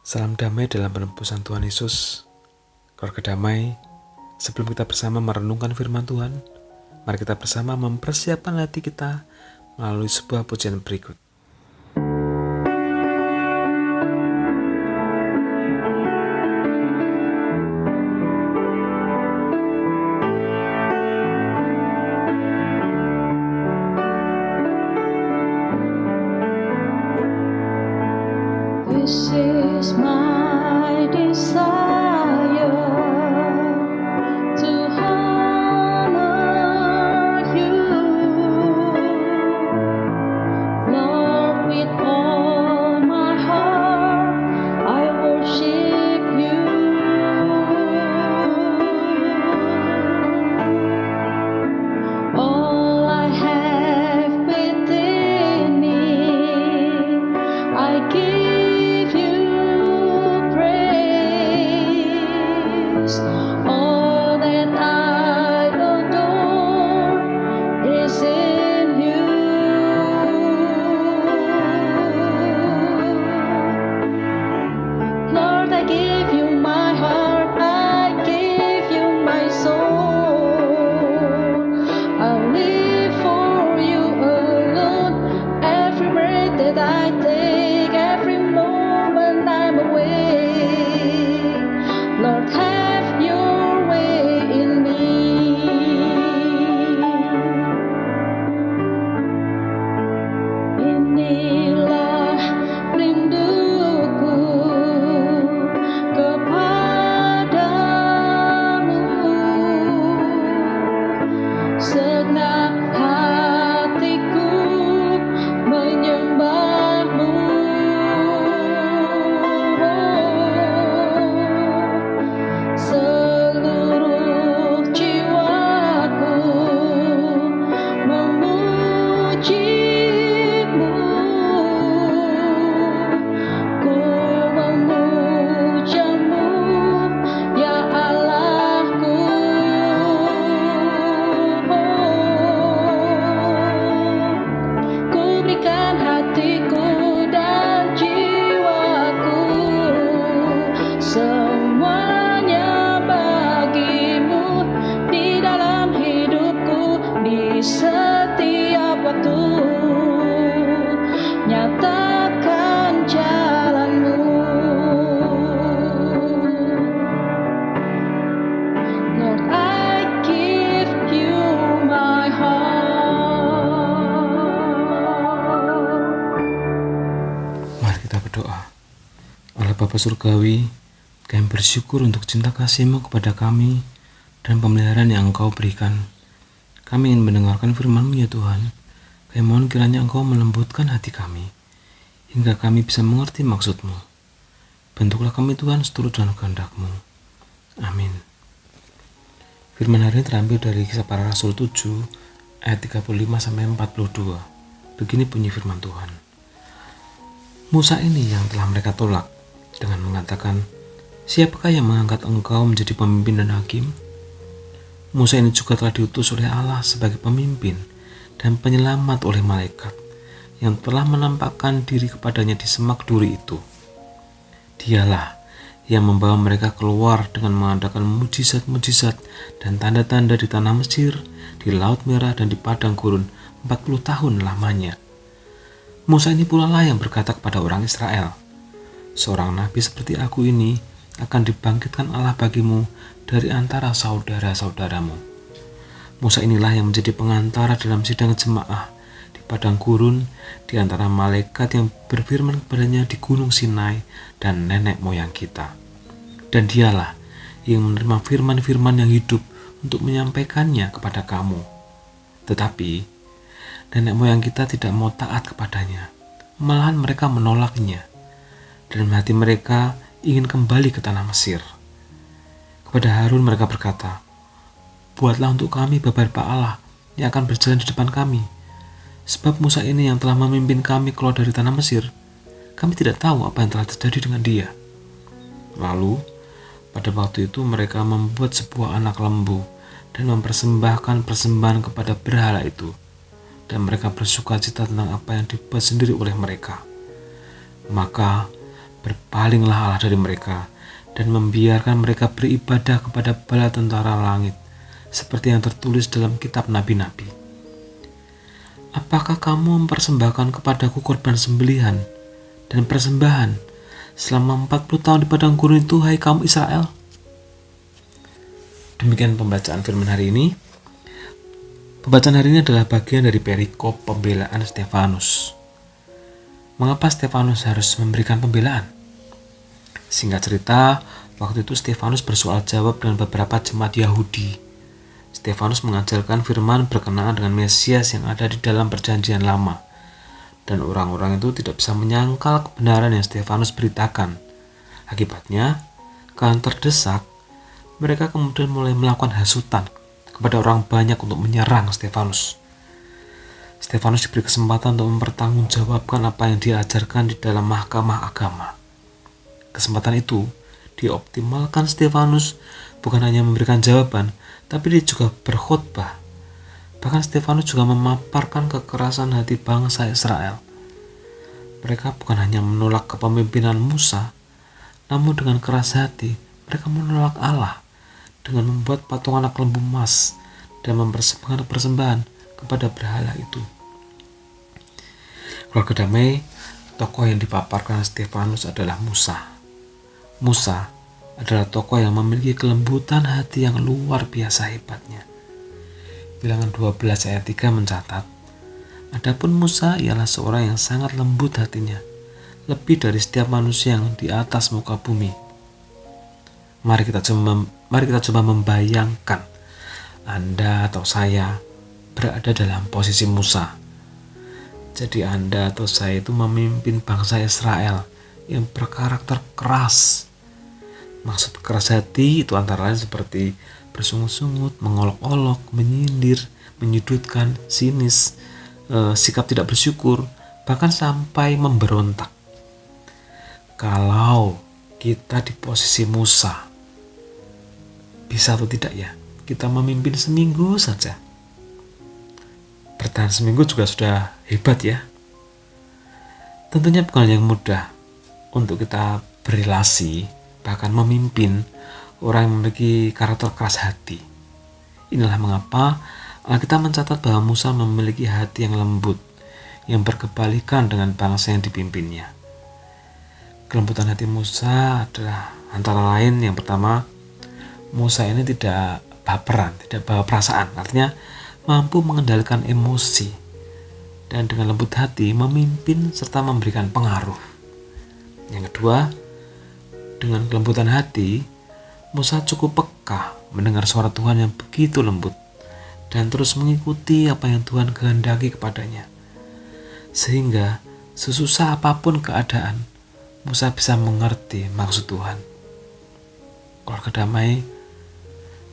Salam damai dalam penebusan Tuhan Yesus. Keluarga damai, sebelum kita bersama merenungkan firman Tuhan, mari kita bersama mempersiapkan hati kita melalui sebuah pujian berikut. This is my desire to honor you, Lord, with all my heart I worship you. All I have within me, I give you praise. All that I adore is in you. Lord, I give you my heart, I give you my soul. I live for you alone. Every breath that I take, every moment I'm awake. Lord, have your way in me. Inilah rinduku kepadamu, segenap hatiku menyembahmu. Seluruh jiwaku memujimu, ku memujamu, ya Allahku. Ku berikan hatiku dan jiwaku, semuanya bagimu di dalam hidupku, di setiap waktu. Nyatakan jalanmu, Lord, I give you my heart. Mari kita berdoa. Allah Bapa Surgawi, kami bersyukur untuk cinta kasih-Mu kepada kami dan pemeliharaan yang Engkau berikan. Kami ingin mendengarkan firman-Mu ya Tuhan. Kami mohon kiranya Engkau melembutkan hati kami, hingga kami bisa mengerti maksud-Mu. Bentuklah kami Tuhan seturut dengan kehendak-Mu. Amin. Firman hari ini terambil dari Kisah Para Rasul 7 ayat 35-42. Begini bunyi firman Tuhan. Musa ini yang telah mereka tolak dengan mengatakan, "Siapakah yang mengangkat engkau menjadi pemimpin dan hakim?" Musa ini juga telah diutus oleh Allah sebagai pemimpin dan penyelamat oleh malaikat yang telah menampakkan diri kepadanya di semak duri itu. Dialah yang membawa mereka keluar dengan mengadakan mujizat-mujizat dan tanda-tanda di tanah Mesir, di Laut Merah dan di padang gurun 40 tahun lamanya. Musa ini pula lah yang berkata kepada orang Israel, "Seorang nabi seperti aku ini akan dibangkitkan Allah bagimu dari antara saudara-saudaramu." Musa inilah yang menjadi pengantara dalam sidang jemaah di padang gurun di antara malaikat yang berfirman kepadanya di gunung Sinai dan nenek moyang kita. Dan dialah yang menerima firman-firman yang hidup untuk menyampaikannya kepada kamu. Tetapi nenek moyang kita tidak mau taat kepadanya, malahan mereka menolaknya. Dan hati mereka ingin kembali ke tanah Mesir. Kepada Harun mereka berkata, "Buatlah untuk kami beberapa Allah yang akan berjalan di depan kami. Sebab Musa ini yang telah memimpin kami keluar dari tanah Mesir, kami tidak tahu apa yang telah terjadi dengan dia." Lalu, pada waktu itu mereka membuat sebuah anak lembu dan mempersembahkan persembahan kepada berhala itu. Dan mereka bersukacita tentang apa yang dibuat sendiri oleh mereka. Maka Berpalinglah Allah dari mereka dan membiarkan mereka beribadah kepada bala tentara langit, seperti yang tertulis dalam kitab nabi-nabi. Apakah kamu mempersembahkan kepadaku korban sembelihan dan persembahan selama 40 tahun di padang gurun itu, hai kaum Israel? Demikian pembacaan firman hari ini. Pembacaan hari ini adalah bagian dari perikop pembelaan Stefanus. Mengapa Stefanus harus memberikan pembelaan? Singkat cerita, waktu itu Stefanus bersoal jawab dengan beberapa jemaat Yahudi. Stefanus mengajarkan firman berkenaan dengan Mesias yang ada di dalam perjanjian lama. Dan orang-orang itu tidak bisa menyangkal kebenaran yang Stefanus beritakan. Akibatnya, karena terdesak, mereka kemudian mulai melakukan hasutan kepada orang banyak untuk menyerang Stefanus. Stefanus diberi kesempatan untuk mempertanggungjawabkan apa yang diajarkan di dalam mahkamah agama. Kesempatan itu dioptimalkan Stefanus bukan hanya memberikan jawaban, tapi dia juga berkhotbah. Bahkan Stefanus juga memaparkan kekerasan hati bangsa Israel. Mereka bukan hanya menolak kepemimpinan Musa, namun dengan keras hati mereka menolak Allah dengan membuat patung anak lembu emas dan mempersembahkan persembahan kepada berhala itu. Keluarga damai, tokoh yang dipaparkan Stefanus adalah Musa. Musa adalah tokoh yang memiliki kelembutan hati yang luar biasa hebatnya. Bilangan 12 ayat 3 mencatat, adapun Musa ialah seorang yang sangat lembut hatinya, lebih dari setiap manusia yang di atas muka bumi. Mari kita coba membayangkan Anda atau saya berada dalam posisi Musa. Jadi Anda atau saya itu memimpin bangsa Israel yang berkarakter keras. Maksud keras hati itu antara lain seperti bersungut-sungut, mengolok-olok, menyindir, menyudutkan, sinis, sikap tidak bersyukur, bahkan sampai memberontak. Kalau kita di posisi Musa, bisa atau tidak ya kita memimpin seminggu saja? Bertahan seminggu juga sudah hebat ya. Tentunya bukan yang mudah untuk kita berrelasi, bahkan memimpin orang yang memiliki karakter keras hati. Inilah mengapa Alkitab mencatat bahwa Musa memiliki hati yang lembut, yang berkebalikan dengan bangsa yang dipimpinnya. Kelembutan hati Musa adalah antara lain yang pertama, Musa ini tidak baperan, tidak bawa perasaan, artinya mampu mengendalikan emosi dan dengan lembut hati memimpin serta memberikan pengaruh. Yang kedua, dengan kelembutan hati, Musa cukup peka mendengar suara Tuhan yang begitu lembut dan terus mengikuti apa yang Tuhan kehendaki kepadanya. Sehingga sesusah apapun keadaan, Musa bisa mengerti maksud Tuhan. Keluarga damai,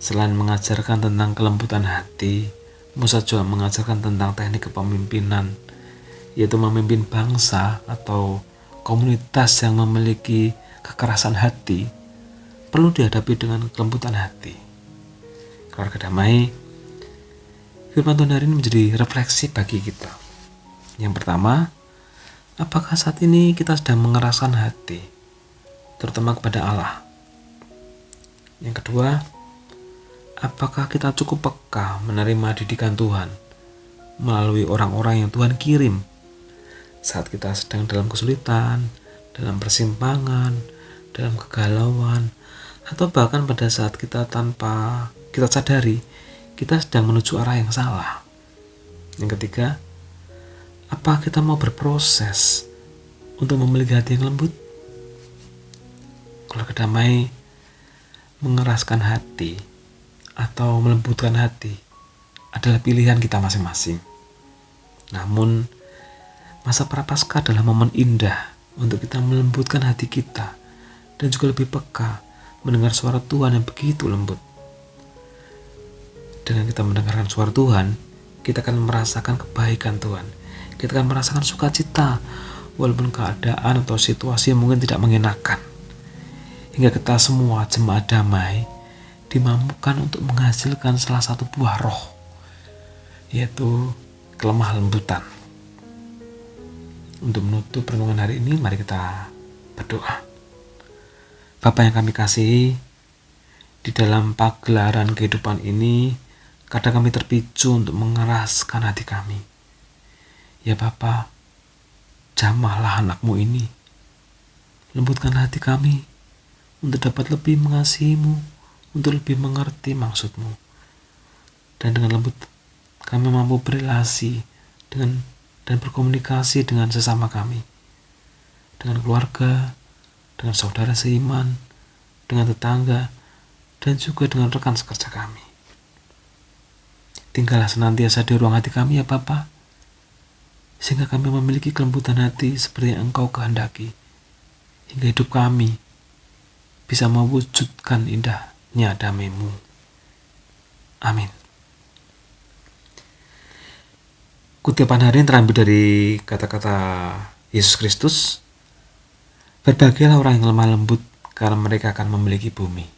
selain mengajarkan tentang kelembutan hati, Musa juga mengajarkan tentang teknik kepemimpinan, yaitu memimpin bangsa atau komunitas yang memiliki kekerasan hati perlu dihadapi dengan kelembutan hati. Keluarga damai, firman Tuhan hari ini menjadi refleksi bagi kita. Yang pertama, apakah saat ini kita sedang mengeraskan hati, terutama kepada Allah? Yang kedua, apakah kita cukup peka menerima didikan Tuhan melalui orang-orang yang Tuhan kirim saat kita sedang dalam kesulitan, dalam persimpangan, dalam kegalauan, atau bahkan pada saat kita tanpa kita sadari kita sedang menuju arah yang salah? Yang ketiga, apa kita mau berproses untuk memiliki hati yang lembut? Keluarga damai, mengeraskan hati atau melembutkan hati adalah pilihan kita masing-masing. Namun, masa prapaskah adalah momen indah untuk kita melembutkan hati kita dan juga lebih peka mendengar suara Tuhan yang begitu lembut. Dengan kita mendengarkan suara Tuhan, kita akan merasakan kebaikan Tuhan. Kita akan merasakan sukacita walaupun keadaan atau situasi yang mungkin tidak mengenakan. Hingga kita semua jemaat damai dimampukan untuk menghasilkan salah satu buah roh, yaitu kelemah lembutan. Untuk menutup renungan hari ini, mari kita berdoa. Bapa yang kami kasihi, di dalam pagelaran kehidupan ini, kadang kami terpicu untuk mengeraskan hati kami. Ya Bapa, jamahlah anak-Mu ini. Lembutkan hati kami untuk dapat lebih mengasihi-Mu, untuk lebih mengerti maksud-Mu. Dan dengan lembut kami mampu berelasi dan berkomunikasi dengan sesama kami, dengan keluarga, dengan saudara seiman, dengan tetangga, dan juga dengan rekan sekerja kami. Tinggallah senantiasa di ruang hati kami ya Bapa, sehingga kami memiliki kelembutan hati seperti yang Engkau kehendaki, hingga hidup kami bisa mewujudkan indahnya damai-Mu. Amin. Kutipan hari ini terambil dari kata-kata Yesus Kristus, "Berbahagialah orang yang lemah lembut, karena mereka akan memiliki bumi."